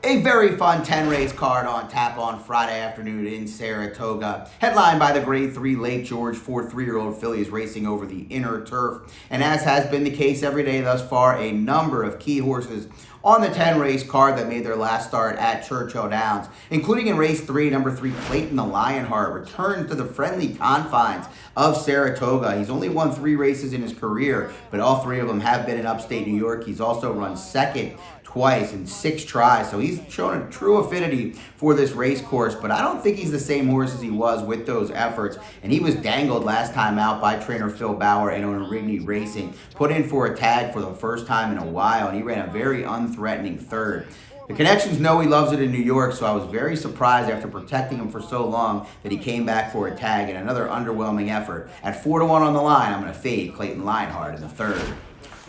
A very fun 10-race card on tap on Friday afternoon in Saratoga. Headlined by the Grade 3 Lake George 4 fillies racing over the inner turf. And as has been the case every day thus far, a number of key horses on the 10-race card that made their last start at Churchill Downs, including in race 3, number 3, Clayton the Lionheart, returned to the friendly confines of Saratoga. He's only won 3 races in his career, but all 3 of them have been in upstate New York. He's also run second twice in 6 tries, so he's shown a true affinity for this race course, but I don't think he's the same horse as he was with those efforts, and he was dangled last time out by trainer Phil Bauer and Origny Racing, put in for a tag for the first time in a while, and he ran a very unthreatening third. The connections know he loves it in New York, so I was very surprised after protecting him for so long that he came back for a tag in another underwhelming effort. At 4-1 on the line, I'm going to fade Clayton Lionheart in the third.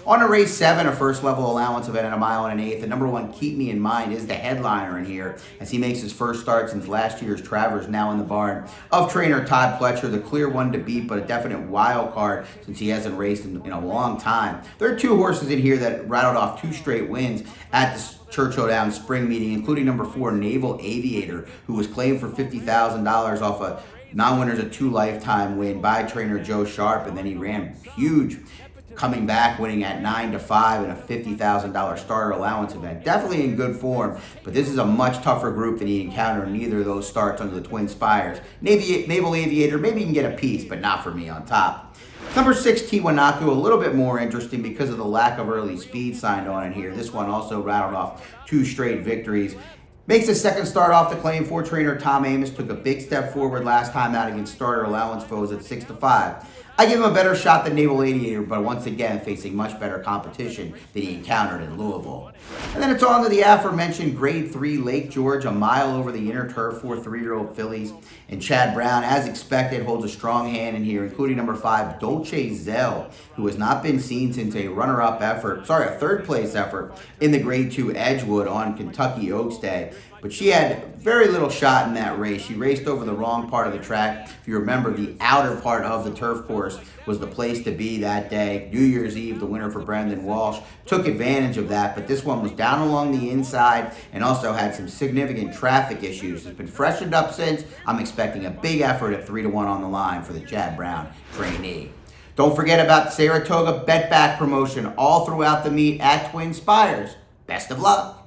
On to race 7, a first-level allowance event at 1 1/8. The number 1, Keep Me in Mind, is the headliner in here as he makes his first start since last year's Travers, now in the barn of trainer Todd Fletcher, the clear one to beat, but a definite wild card since he hasn't raced in a long time. There are 2 horses in here that rattled off 2 straight wins at the Churchill Downs spring meeting, including number 4, Naval Aviator, who was claimed for $50,000 off a non-winners of 2 lifetime win by trainer Joe Sharp, and then he ran huge, coming back, winning at 9-5 in a $50,000 starter allowance event. Definitely in good form, but this is a much tougher group than he encountered in either of those starts under the TwinSpires. Naval Aviator, maybe you can get a piece, but not for me on top. Number 6, Tiwanaku, a little bit more interesting because of the lack of early speed signed on in here. This one also rattled off 2 straight victories. Makes his second start off the claim for trainer Tom Amoss. Took a big step forward last time out against starter allowance foes at 6-5. I give him a better shot than Naval Aviator, but once again facing much better competition than he encountered in Louisville. And then it's on to the aforementioned Grade 3 Lake George, a mile over the inner turf for 3-year-old fillies. And Chad Brown, as expected, holds a strong hand in here, including number 5, Dolce Zell, who has not been seen since a a third place effort in the Grade 2 Edgewood on Kentucky Oaks Day. But she had very little shot in that race. She raced over the wrong part of the track. If you remember, the outer part of the turf course was the place to be that day. New Year's Eve, the winner for Brendan Walsh took advantage of that, but this one was down along the inside and also had some significant traffic issues. It's been freshened up since. I'm expecting a big effort at 3-1 on the line for the Chad Brown trainee. Don't forget about the Saratoga Bet Back promotion all throughout the meet at TwinSpires. Best of luck.